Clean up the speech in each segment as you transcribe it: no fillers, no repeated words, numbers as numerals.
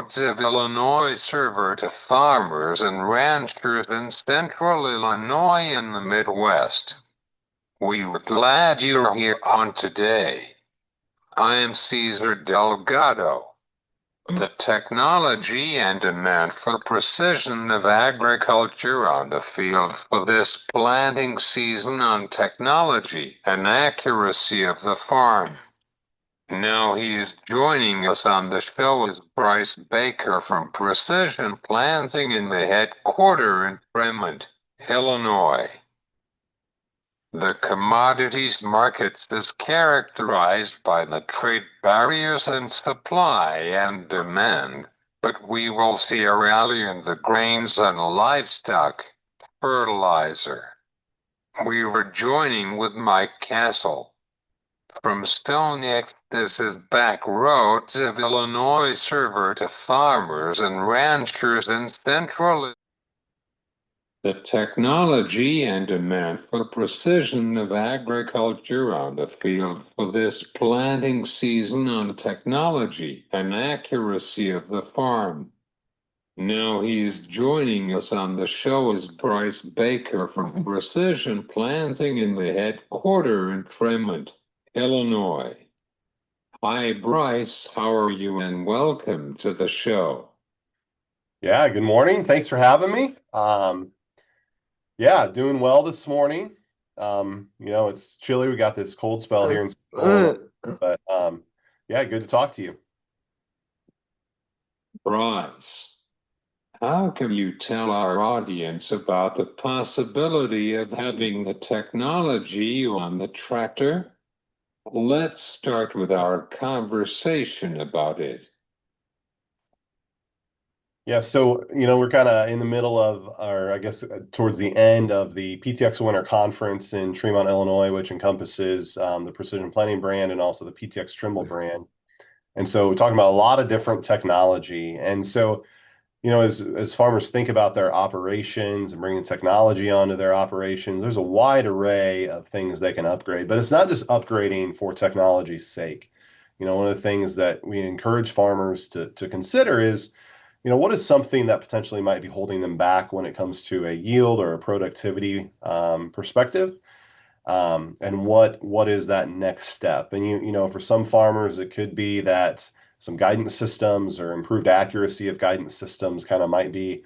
roads of Illinois serve to farmers and ranchers in central Illinois and the Midwest. We're glad you're here on today. I am Cesar Delgado. The technology and demand for precision of agriculture on the field for this planting season on technology and accuracy of the farm. Now he's joining us on the show is Bryce Baker from Precision Planting in the headquarters in Fremont, Illinois. The commodities market is characterized by the trade barriers in supply and demand, but we will see a rally in the grains and livestock, fertilizer. We were joining with Mike Castle. From Stone X, this is back roads of Illinois serve to farmers and ranchers in central. The technology and demand for precision of agriculture on the field for this planting season on technology and accuracy of the farm. Now he's joining us on the show is Bryce Baker from Precision Planting in the headquarters in Fremont, Illinois. Hi, Bryce. How are you? And welcome to the show. Yeah, good morning. Thanks for having me. Yeah, doing well this morning. It's chilly. We got this cold spell here in Illinois, but yeah, good to talk to you. Bryce, how can you tell our audience about the possibility of having the technology on the tractor? Let's start with our conversation about it. Yeah, so we're kind of in the middle of, or I guess towards the end of the PTX Winter Conference in Tremont, Illinois, which encompasses the Precision Planting brand and also the PTX Trimble brand. And so we're talking about a lot of different technology. And so as farmers think about their operations and bringing technology onto their operations, there's a wide array of things they can upgrade, but it's not just upgrading for technology's sake. One of the things that we encourage farmers to consider is, what is something that potentially might be holding them back when it comes to a yield or a productivity perspective? And what is that next step? And for some farmers, it could be that some guidance systems or improved accuracy of guidance systems kind of might be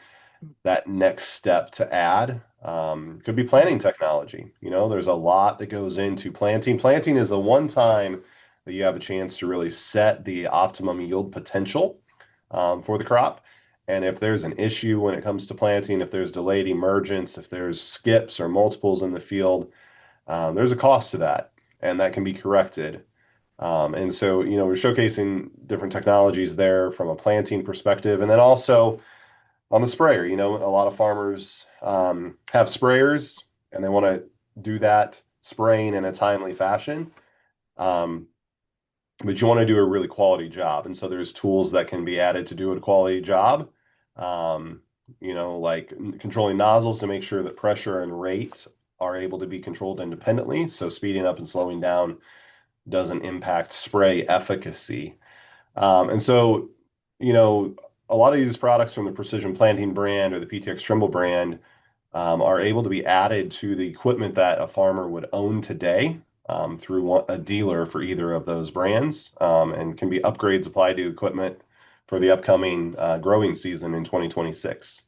that next step to add. Could be planting technology. There's a lot that goes into planting. Planting is the one time that you have a chance to really set the optimum yield potential for the crop. And if there's an issue when it comes to planting, if there's delayed emergence, if there's skips or multiples in the field, there's a cost to that, and that can be corrected. And so, we're showcasing different technologies there from a planting perspective. And then also on the sprayer, a lot of farmers have sprayers and they want to do that spraying in a timely fashion. But you want to do a really quality job. And so there's tools that can be added to do a quality job, like controlling nozzles to make sure that pressure and rate are able to be controlled independently. So speeding up and slowing down doesn't impact spray efficacy. And so, a lot of these products from the Precision Planting brand or the PTX Trimble brand are able to be added to the equipment that a farmer would own today through a dealer for either of those brands, and can be upgrades applied to equipment for the upcoming growing season in 2026.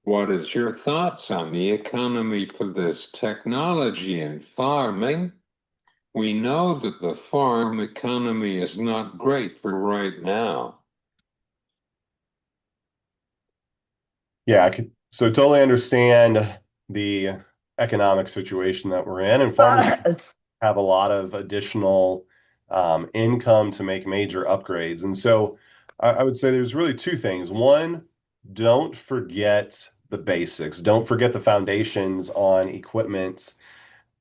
What is your thoughts on the economy for this technology in farming? We know that the farm economy is not great for right now. Yeah, so totally understand the economic situation that we're in, and farmers have a lot of additional income to make major upgrades. And so I would say there's really two things. One, don't forget the basics. Don't forget the foundations on equipment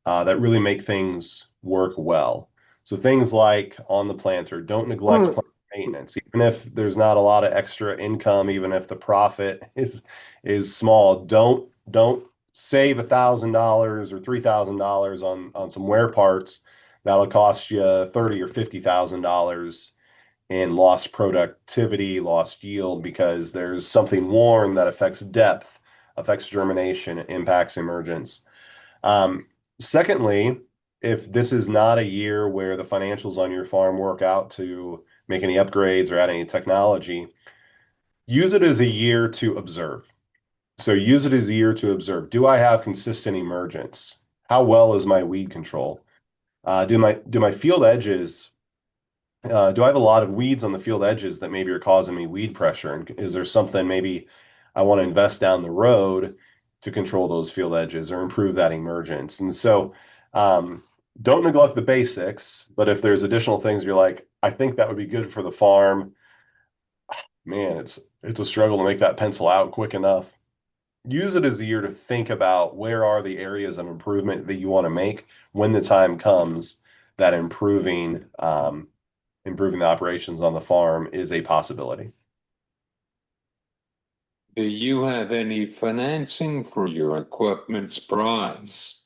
that really make things work well. So things like on the planter, don't neglect plant maintenance. Even if there's not a lot of extra income, even if the profit is small, don't save $1,000 or $3,000 on some wear parts that'll cost you $30,000 or $50,000 in lost productivity, lost yield, because there's something worn that affects depth, affects germination, impacts emergence. Um, Secondly, if this is not a year where the financials on your farm work out to make any upgrades or add any technology, use it as a year to observe. So use it as a year to observe. Do I have consistent emergence? How well is my weed control? Do my field edges do I have a lot of weeds on the field edges that maybe are causing me weed pressure? And is there something maybe I want to invest down the road to control those field edges or improve that emergence? And so, um, don't neglect the basics, but if there's additional things you're like, I think that would be good for the farm, man, it's a struggle to make that pencil out quick enough. Use it as a year to think about where are the areas of improvement that you want to make when the time comes that improving the operations on the farm is a possibility. Do you have any financing for your equipment's price?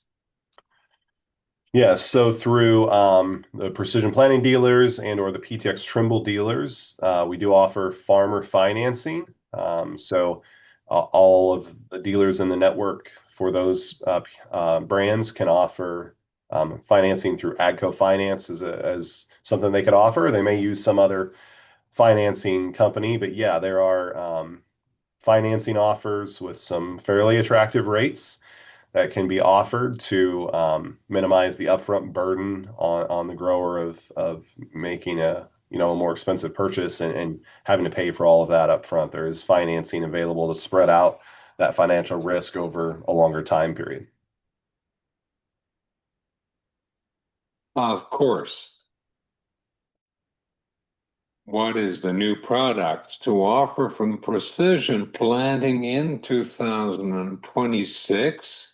Yes, so through the precision planting dealers and or the PTX Trimble dealers, we do offer farmer financing. All of the dealers in the network for those brands can offer financing through AGCO Finance as something they could offer. They may use some other financing company, but yeah, there are financing offers with some fairly attractive rates that can be offered to minimize the upfront burden on the grower of making a more expensive purchase and having to pay for all of that upfront. There is financing available to spread out that financial risk over a longer time period. Of course. What is the new product to offer from Precision Planting in 2026?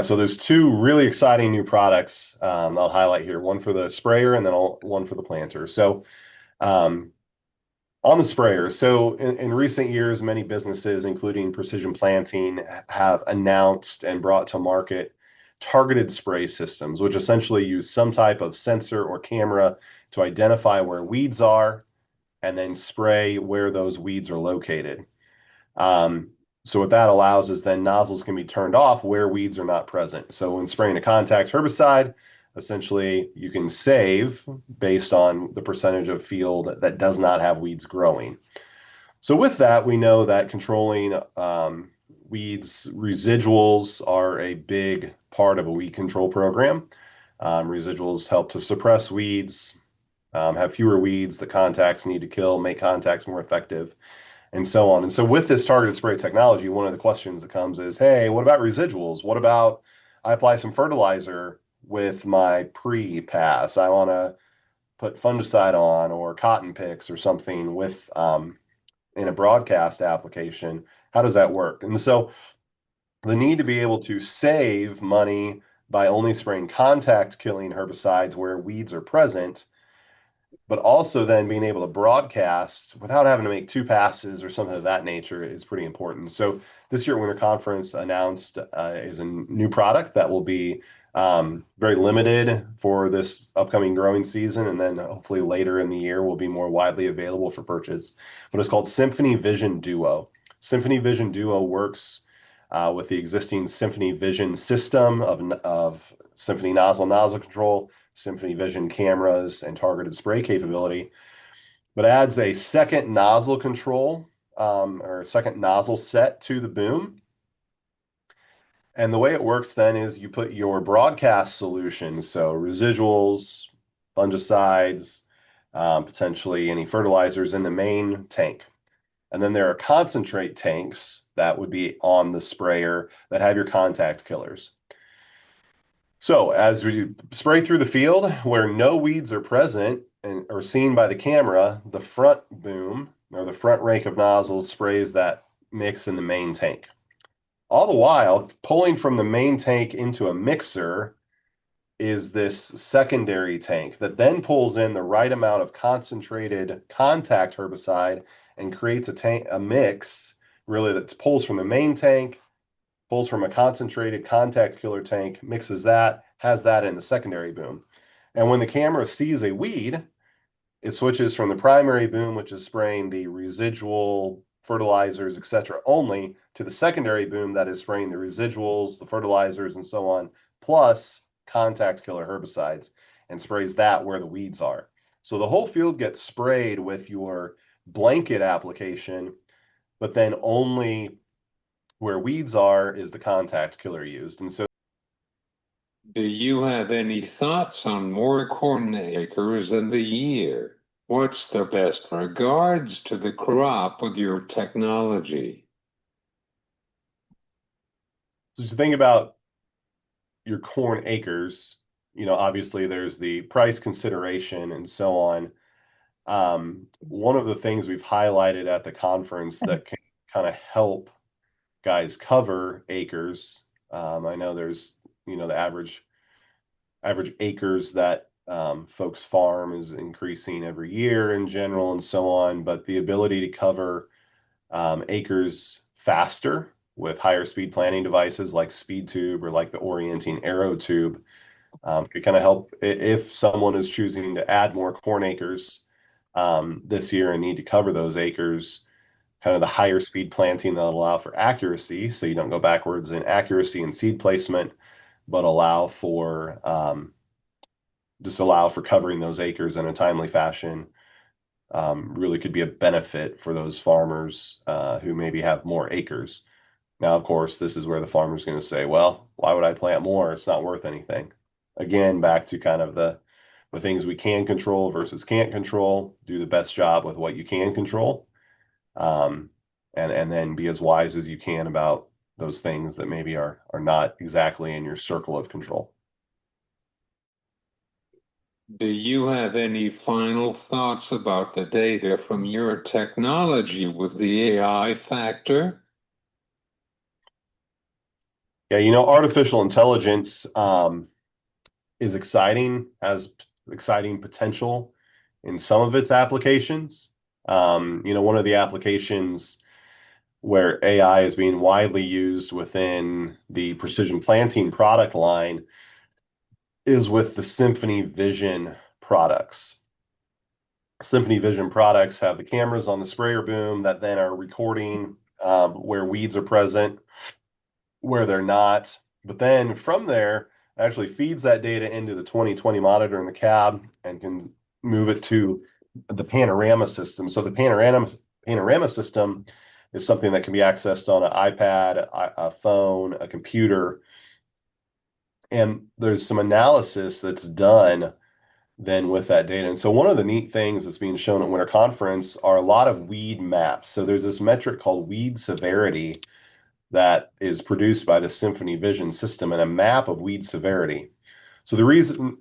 So there's two really exciting new products I'll highlight here, one for the sprayer and then one for the planter. So um, on the sprayer, so in recent years, many businesses, including Precision Planting, have announced and brought to market targeted spray systems, which essentially use some type of sensor or camera to identify where weeds are and then spray where those weeds are located. Um, so what that allows is then nozzles can be turned off where weeds are not present. So when spraying a contact herbicide, essentially you can save based on the percentage of field that does not have weeds growing. So with that, we know that controlling weeds residuals are a big part of a weed control program. Residuals help to suppress weeds, have fewer weeds the contacts need to kill, make contacts more effective, and so on. And so with this targeted spray technology, one of the questions that comes is, hey, what about residuals? What about I apply some fertilizer with my pre-pass? I want to put fungicide on or cotton picks or something with in a broadcast application. How does that work? And so the need to be able to save money by only spraying contact killing herbicides where weeds are present, but also then being able to broadcast without having to make two passes or something of that nature is pretty important. So this year, Winter Conference announced is a new product that will be very limited for this upcoming growing season, and then hopefully later in the year will be more widely available for purchase. But it's called Symphony Vision Duo. Symphony Vision Duo works with the existing Symphony Vision system of Symphony nozzle control, Symphony Vision cameras, and targeted spray capability, but adds a second nozzle control or a second nozzle set to the boom. And the way it works then is you put your broadcast solutions, so residuals, fungicides, potentially any fertilizers in the main tank. And then there are concentrate tanks that would be on the sprayer that have your contact killers. So as we spray through the field where no weeds are present and are seen by the camera, the front boom or the front rank of nozzles sprays that mix in the main tank. All the while, pulling from the main tank into a mixer is this secondary tank that then pulls in the right amount of concentrated contact herbicide and creates a mix really that pulls from the main tank, pulls from a concentrated contact killer tank, mixes that, has that in the secondary boom. And when the camera sees a weed, it switches from the primary boom, which is spraying the residual fertilizers, etc., only, to the secondary boom that is spraying the residuals, the fertilizers, and so on, plus contact killer herbicides, and sprays that where the weeds are. So the whole field gets sprayed with your blanket application, but then only where weeds are is the contact killer used. And so Do you have any thoughts on more corn acres in the year? What's the best regards to the crop with your technology? just think about your corn acres, obviously there's the price consideration and so on. One of the things we've highlighted at the conference that can kind of help guys cover acres. I know there's, the average acres that folks farm is increasing every year in general and so on, but the ability to cover acres faster with higher speed planting devices like speed tube or like the orienting arrow tube could kind of help if someone is choosing to add more corn acres this year and need to cover those acres. Kind of the higher speed planting that'll allow for accuracy, so you don't go backwards in accuracy and seed placement, but allow for covering those acres in a timely fashion. Really could be a benefit for those farmers who maybe have more acres. Now, of course, this is where the farmer's going to say, well, why would I plant more? It's not worth anything. Again, back to kind of the things we can control versus can't control. Do the best job with what you can control, um, and then be as wise as you can about those things that maybe are not exactly in your circle of control. Do you have any final thoughts about the data from your technology with the AI factor? Yeah, artificial intelligence is exciting, has exciting potential in some of its applications. One of the applications where AI is being widely used within the precision planting product line is with the Symphony Vision products. Symphony Vision products have the cameras on the sprayer boom that then are recording where weeds are present, where they're not. But then from there, actually feeds that data into the 2020 monitor in the cab and can move it to the panorama system. So the panorama system is something that can be accessed on an iPad, a phone, a computer. And there's some analysis that's done then with that data. And so one of the neat things that's being shown at Winter Conference are a lot of weed maps. So there's this metric called weed severity that is produced by the Symphony Vision system and a map of weed severity. So the reason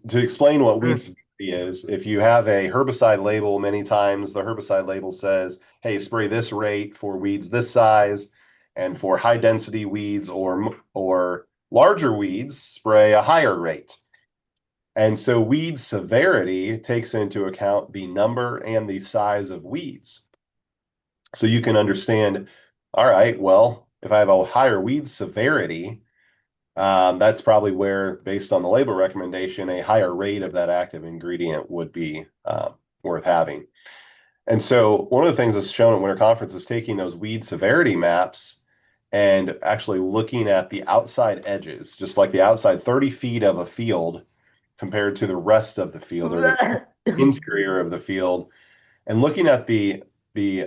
to explain what weed severity is, if you have a herbicide label, many times the herbicide label says, hey, spray this rate for weeds this size, and for high density weeds or larger weeds, spray a higher rate. And so weed severity takes into account the number and the size of weeds. So you can understand, all right, well, if I have a higher weed severity, that's probably where, based on the label recommendation, a higher rate of that active ingredient would be worth having. And so one of the things that's shown at Winter Conference is taking those weed severity maps and actually looking at the outside edges, just like the outside 30 feet of a field compared to the rest of the field or the interior of the field, and looking at the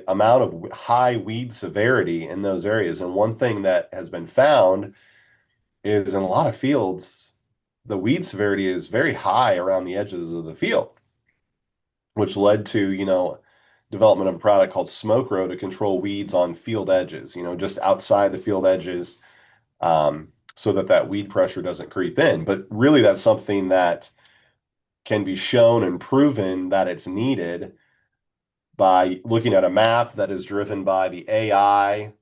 amount of high weed severity in those areas. And one thing that has been found is in a lot of fields, the weed severity is very high around the edges of the field, which led to, development of a product called Smoke Row to control weeds on field edges, just outside the field edges, so that weed pressure doesn't creep in. But really, that's something that can be shown and proven that it's needed by looking at a map that is driven by the AI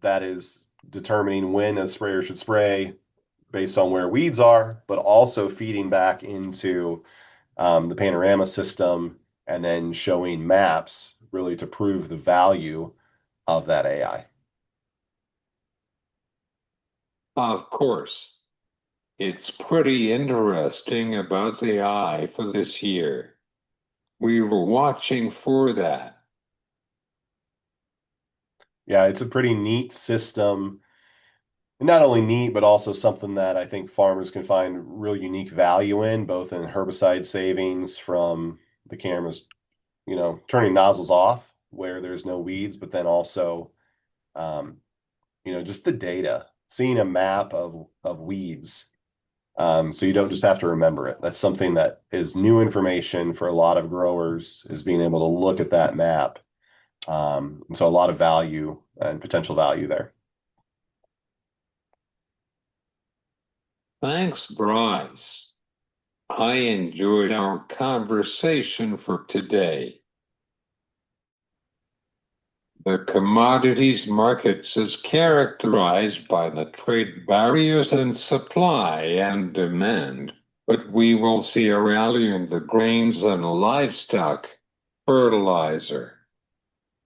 that is determining when a sprayer should spray based on where weeds are, but also feeding back into the panorama system and then showing maps really to prove the value of that AI. Of course, it's pretty interesting about the eye for this year. We were watching for that. Yeah, it's a pretty neat system. Not only neat, but also something that I think farmers can find real unique value in, both in herbicide savings from the cameras, turning nozzles off where there's no weeds, but then also, um, just the data, seeing a map of weeds. So you don't just have to remember it. That's something that is new information for a lot of growers, is being able to look at that map. And so a lot of value and potential value there. Thanks, Bryce. I enjoyed our conversation for today. The commodities markets is characterized by the trade barriers in supply and demand, but we will see a rally in the grains and livestock fertilizer.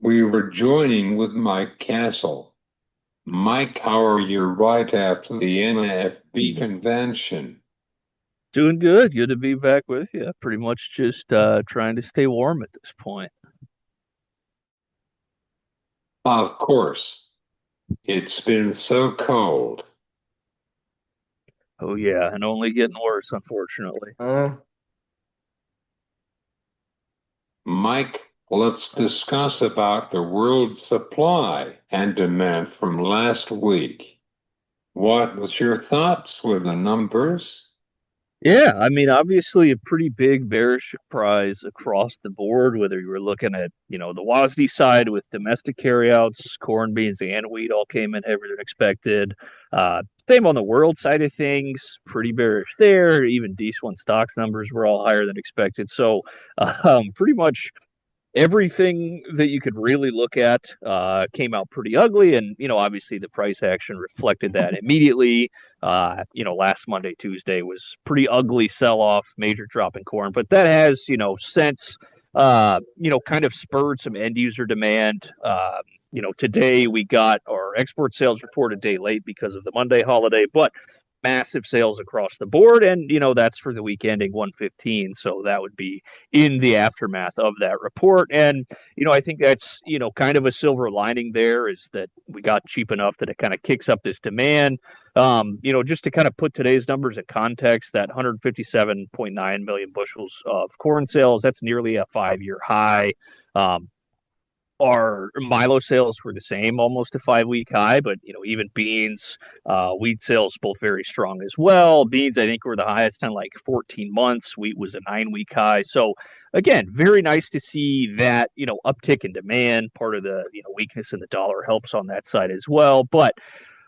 We were joining with Mike Castle. Mike, how are you right after the NFB convention? Doing good. Good to be back with you. Pretty much just trying to stay warm at this point. Of course, it's been so cold. Oh yeah, and only getting worse, unfortunately. Mike, let's discuss about the world supply and demand from last week. What was your thoughts with the numbers? Yeah, I mean, obviously a pretty big bearish surprise across the board, whether you were looking at, the WASD side with domestic carryouts, corn, beans, and wheat all came in heavier than expected. Same on the world side of things, pretty bearish there. Even D1 stocks numbers were all higher than expected. So, pretty much everything that you could really look at came out pretty ugly, and obviously the price action reflected that immediately. Last Monday, Tuesday was pretty ugly sell-off, major drop in corn, but that has since kind of spurred some end user demand. Today we got our export sales report a day late because of the Monday holiday, but massive sales across the board, and that's for the week ending 115, so that would be in the aftermath of that report. And I think that's kind of a silver lining there, is that we got cheap enough that it kind of kicks up this demand. Just to kind of put today's numbers in context, that 157.9 million bushels of corn sales, that's nearly a 5-year high. Our Milo sales were the same, almost a 5-week high, but even beans, wheat sales both very strong as well. Beans, I think, were the highest in like 14 months. Wheat was a 9-week high. So again, very nice to see that uptick in demand. Part of the weakness in the dollar helps on that side as well. But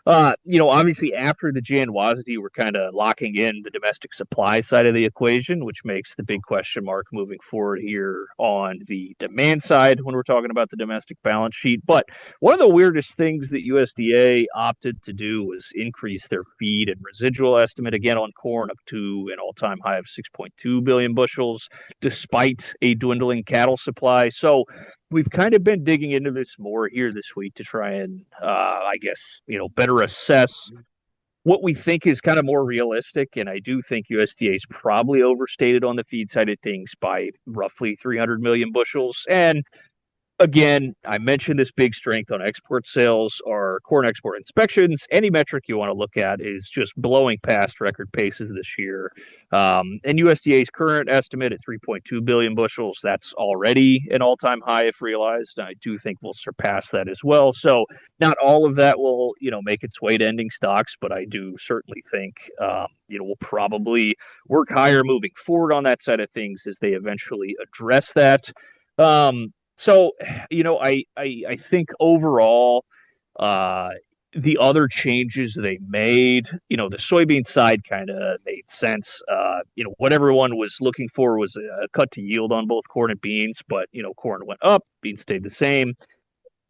obviously after the Jan WASD, we're kind of locking in the domestic supply side of the equation, which makes the big question mark moving forward here on the demand side when we're talking about the domestic balance sheet. But one of the weirdest things that USDA opted to do was increase their feed and residual estimate again on corn up to an all-time high of 6.2 billion bushels, despite a dwindling cattle supply. So we've kind of been digging into this more here this week to try and, I guess, better assess what we think is kind of more realistic. And I do think USDA is probably overstated on the feed side of things by roughly 300 million bushels. And again, I mentioned this big strength on export sales or corn export inspections. Any metric you want to look at is just blowing past record paces this year. And USDA's current estimate at 3.2 billion bushels, that's already an all-time high if realized. I do think we'll surpass that as well. So not all of that will, make its way to ending stocks, but I do certainly think, we'll probably work higher moving forward on that side of things as they eventually address that. So, I think overall, uh, the other changes they made, the soybean side kind of made sense. What everyone was looking for was a cut to yield on both corn and beans, but corn went up, beans stayed the same.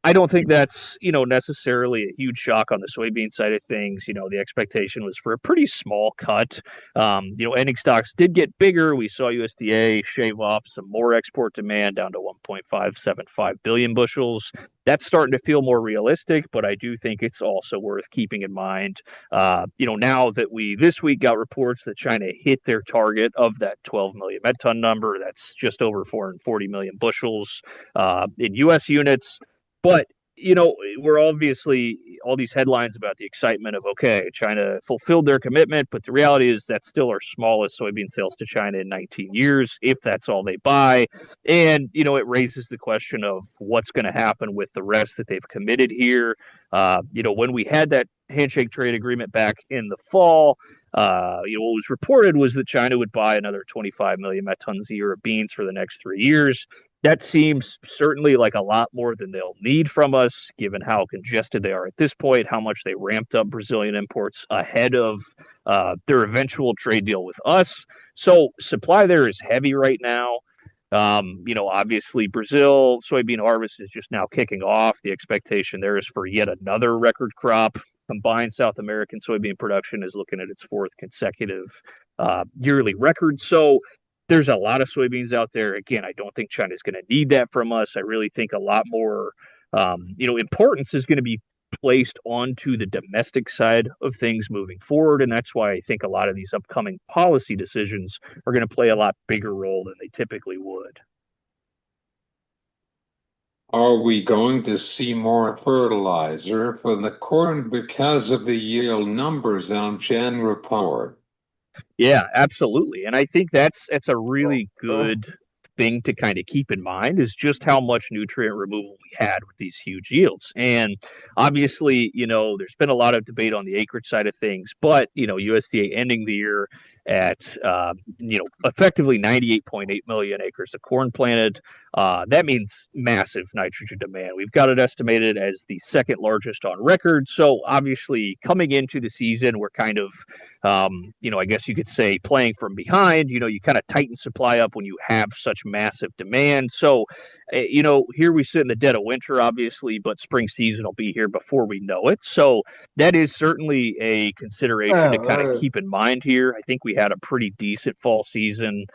I don't think that's, necessarily a huge shock on the soybean side of things. The expectation was for a pretty small cut. Ending stocks did get bigger. We saw USDA shave off some more export demand down to 1.575 billion bushels. That's starting to feel more realistic, but I do think it's also worth keeping in mind, now that we this week got reports that China hit their target of that 12 million met ton number. That's just over 440 million bushels in U.S. units. But we're obviously all these headlines about the excitement of, okay, China fulfilled their commitment, but the reality is that's still our smallest soybean sales to China in 19 years, if that's all they buy. And it raises the question of what's going to happen with the rest that they've committed here. When we had that handshake trade agreement back in the fall, what was reported was that China would buy another 25 million met tons a year of beans for the next 3 years. That seems certainly like a lot more than they'll need from us, given how congested they are at this point, how much they ramped up Brazilian imports ahead of their eventual trade deal with us. So supply there is heavy right now. Obviously Brazil soybean harvest is just now kicking off. The expectation there is for yet another record crop. Combined South American soybean production is looking at its fourth consecutive yearly record. So there's a lot of soybeans out there. Again, I don't think China's going to need that from us. I really think a lot more, importance is going to be placed onto the domestic side of things moving forward. And that's why I think a lot of these upcoming policy decisions are going to play a lot bigger role than they typically would. Are we going to see more fertilizer for the corn because of the yield numbers on Jan report? Yeah, absolutely. And I think that's a really good thing to kind of keep in mind is just how much nutrient removal we had with these huge yields. And obviously, there's been a lot of debate on the acreage side of things, but USDA ending the year at effectively 98.8 million acres of corn planted. That means massive nitrogen demand. We've got it estimated as the second largest on record. So obviously, coming into the season, we're kind of I guess you could say playing from behind. You kind of tighten supply up when you have such massive demand. So, here we sit in the dead of winter, obviously, but spring season will be here before we know it. So that is certainly a consideration to kind of keep in mind here. I think we had a pretty decent fall season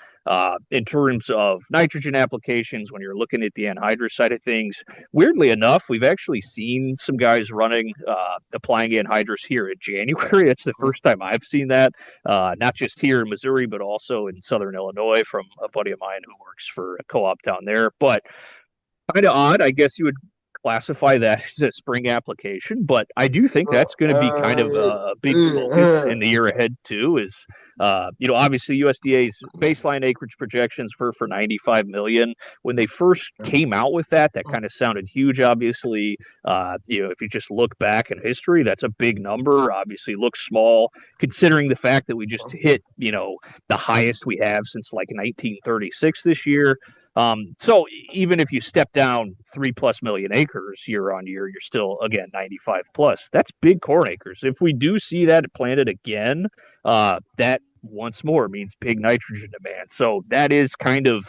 in terms of nitrogen applications when you're looking at the anhydrous side of things. Weirdly enough, we've actually seen some guys applying anhydrous here in January. It's the first time I've seen that, not just here in Missouri, but also in Southern Illinois from a buddy of mine who works for a co-op down there. But kind of odd, I guess you would classify that as a spring application, but I do think that's going to be kind of a big focus in the year ahead too. Is obviously USDA's baseline acreage projections for 95 million. When they first came out with that kind of sounded huge. Obviously, if you just look back in history, that's a big number. Obviously, looks small considering the fact that we just hit the highest we have since like 1936 this year. So even if you step down 3+ million acres year on year, you're still, again, 95 plus. That's big corn acres. If we do see that planted again, that once more means big nitrogen demand. So that is kind of,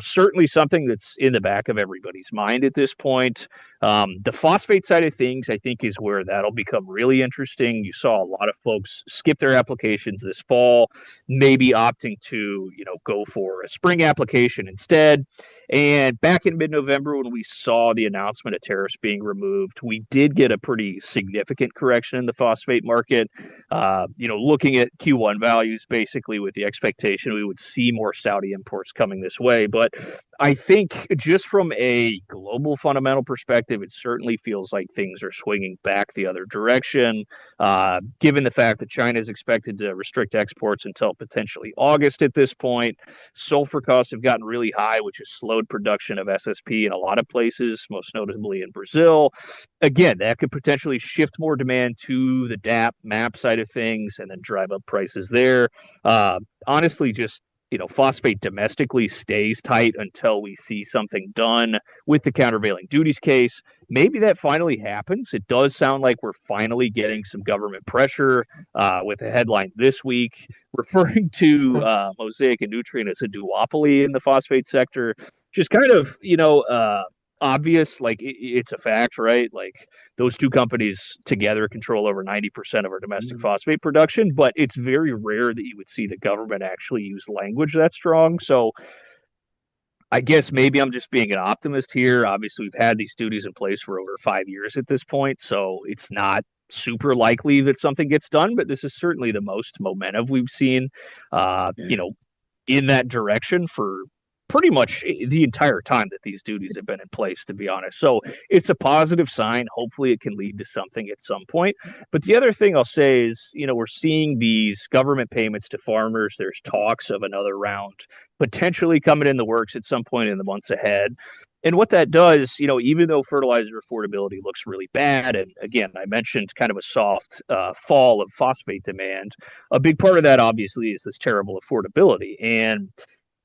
certainly something that's in the back of everybody's mind at this point. The phosphate side of things, I think, is where that'll become really interesting. You saw a lot of folks skip their applications this fall, maybe opting to, go for a spring application instead. And back in mid-November, when we saw the announcement of tariffs being removed, we did get a pretty significant correction in the phosphate market. Looking at Q1 values, basically with the expectation we would see more Saudi imports coming this way. But I think just from a global fundamental perspective, it certainly feels like things are swinging back the other direction, given the fact that China is expected to restrict exports until potentially August at this point. Sulfur costs have gotten really high, which has slowed production of SSP in a lot of places, most notably in Brazil. Again, that could potentially shift more demand to the DAP MAP side of things and then drive up prices there. Honestly, just phosphate domestically stays tight until we see something done with the countervailing duties case. Maybe that finally happens. It does sound like we're finally getting some government pressure with a headline this week referring to Mosaic and Nutrien as a duopoly in the phosphate sector. Just kind of, obvious, like it's a fact, right? Like those two companies together control over 90% of our domestic phosphate production, but it's very rare that you would see the government actually use language that strong. So I guess maybe I'm just being an optimist here. Obviously, we've had these duties in place for over 5 years at this point, so it's not super likely that something gets done, but this is certainly the most momentum we've seen, in that direction for pretty much the entire time that these duties have been in place, to be honest. So it's a positive sign. Hopefully, it can lead to something at some point. But the other thing I'll say is, we're seeing these government payments to farmers. There's talks of another round potentially coming in the works at some point in the months ahead. And what that does, even though fertilizer affordability looks really bad, and again, I mentioned kind of a soft fall of phosphate demand, a big part of that obviously is this terrible affordability. And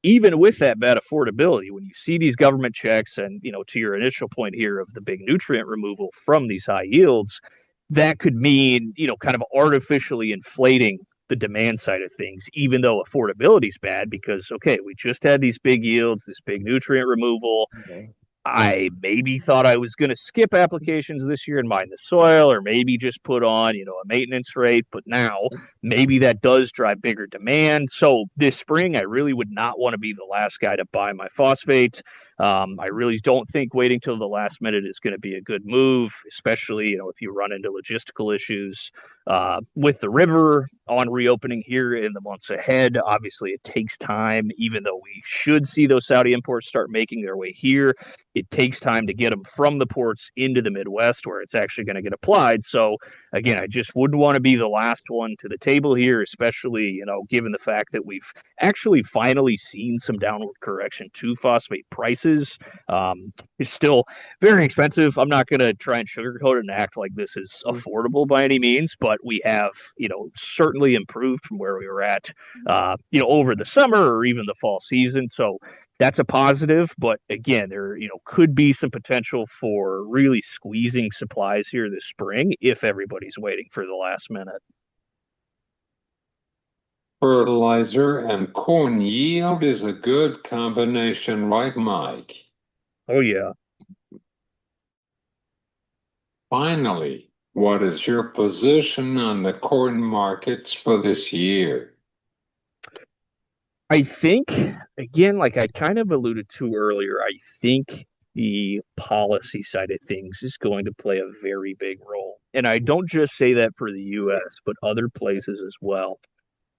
even with that bad affordability, when you see these government checks and, to your initial point here of the big nutrient removal from these high yields, that could mean, kind of artificially inflating the demand side of things, even though affordability is bad because, okay, we just had these big yields, this big nutrient removal. Okay. I maybe thought I was going to skip applications this year and mine the soil, or maybe just put on, a maintenance rate. But now maybe that does drive bigger demand. So this spring, I really would not want to be the last guy to buy my phosphate. I really don't think waiting till the last minute is going to be a good move, especially, if you run into logistical issues with the river on reopening here in the months ahead. Obviously, it takes time, even though we should see those Saudi imports start making their way here. It takes time to get them from the ports into the Midwest where it's actually going to get applied. So again, I just wouldn't want to be the last one to the table here, especially, given the fact that we've actually finally seen some downward correction to phosphate prices. It's still very expensive. I'm not going to try and sugarcoat it and act like this is affordable by any means, but we have, certainly improved from where we were at, over the summer or even the fall season. So that's a positive, but again, there could be some potential for really squeezing supplies here this spring if everybody's waiting for the last minute. Fertilizer and corn yield is a good combination, right, Mike? Oh, yeah. Finally, what is your position on the corn markets for this year? I think, again, like I kind of alluded to earlier, I think the policy side of things is going to play a very big role. And I don't just say that for the US, but other places as well.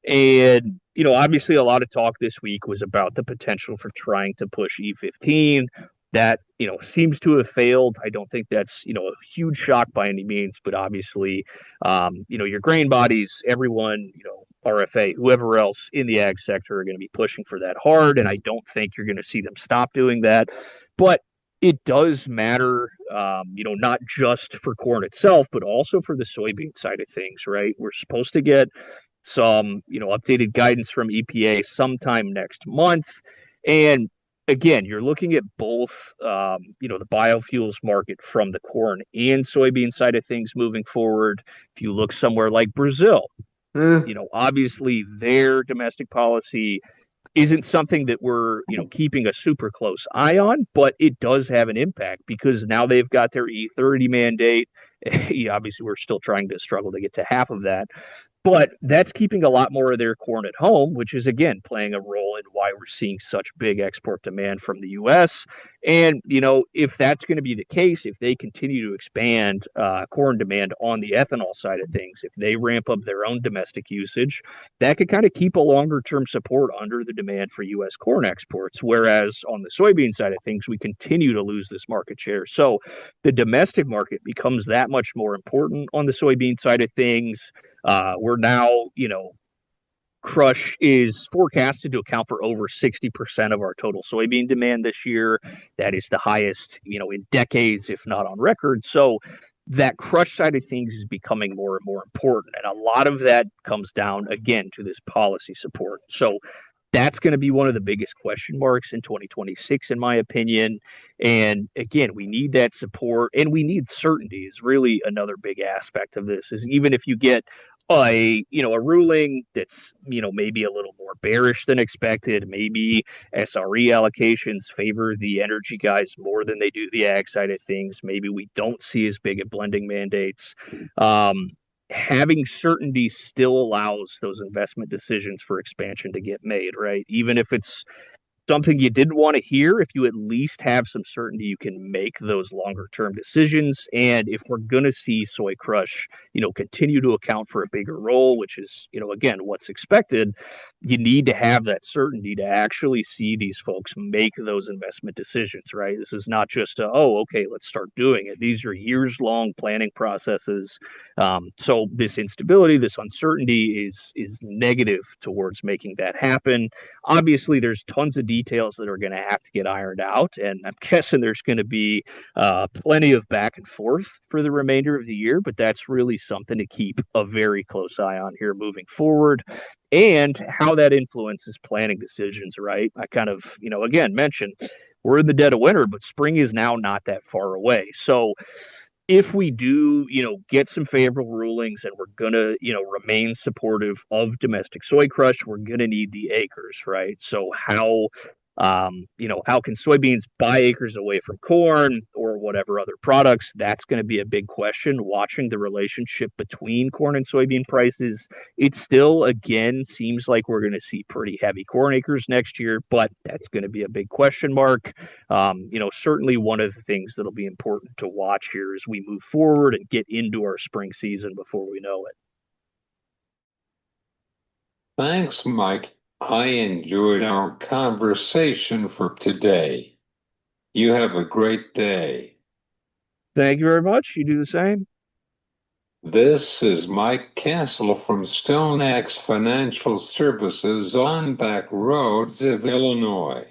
And, obviously a lot of talk this week was about the potential for trying to push E15. That, seems to have failed. I don't think that's, a huge shock by any means, but obviously, your grain bodies, everyone, RFA, whoever else in the ag sector are going to be pushing for that hard. And I don't think you're going to see them stop doing that. But it does matter, not just for corn itself, but also for the soybean side of things, right? We're supposed to get some, updated guidance from EPA sometime next month. And again, you're looking at both, the biofuels market from the corn and soybean side of things moving forward. If you look somewhere like Brazil, obviously their domestic policy isn't something that we're, keeping a super close eye on, but it does have an impact because now they've got their E30 mandate. Obviously, we're still trying to struggle to get to half of that. But that's keeping a lot more of their corn at home, which is, again, playing a role in why we're seeing such big export demand from the U.S. And, if that's going to be the case, if they continue to expand corn demand on the ethanol side of things, if they ramp up their own domestic usage, that could kind of keep a longer-term support under the demand for U.S. corn exports. Whereas on the soybean side of things, we continue to lose this market share. So the domestic market becomes that much more important on the soybean side of things. We're now, crush is forecasted to account for over 60% of our total soybean demand this year. That is the highest, in decades, if not on record. So that crush side of things is becoming more and more important. And a lot of that comes down, again, to this policy support. So that's going to be one of the biggest question marks in 2026, in my opinion. And again, we need that support and we need certainty is really another big aspect of this is even if you get a ruling that's maybe a little more bearish than expected. Maybe SRE allocations favor the energy guys more than they do the ag side of things. Maybe we don't see as big at blending mandates. Having certainty still allows those investment decisions for expansion to get made, right? Even if it's something you didn't want to hear, if you at least have some certainty, you can make those longer term decisions. And if we're going to see soy crush continue to account for a bigger role, which is again what's expected, you need to have that certainty to actually see these folks make those investment decisions, right? This is not just okay, let's start doing it. These are years long planning processes. So this instability, this uncertainty is negative towards making that happen. Obviously there's tons of details that are going to have to get ironed out, and I'm guessing there's going to be plenty of back and forth for the remainder of the year, but that's really something to keep a very close eye on here moving forward, and how that influences planning decisions, right? I kind of again mentioned we're in the dead of winter, but spring is now not that far away. So if we do, get some favorable rulings and we're going to, remain supportive of domestic soy crush, we're going to need the acres, right? So how can soybeans buy acres away from corn or whatever other products? That's going to be a big question. Watching the relationship between corn and soybean prices, it still, again, seems like we're going to see pretty heavy corn acres next year, but that's going to be a big question mark. Certainly one of the things that'll be important to watch here as we move forward and get into our spring season before we know it. Thanks, Mike. I enjoyed our conversation for today. You have a great day. Thank you very much. You do the same. This is Mike Castle from StoneX Financial Services on Back Roads of Illinois.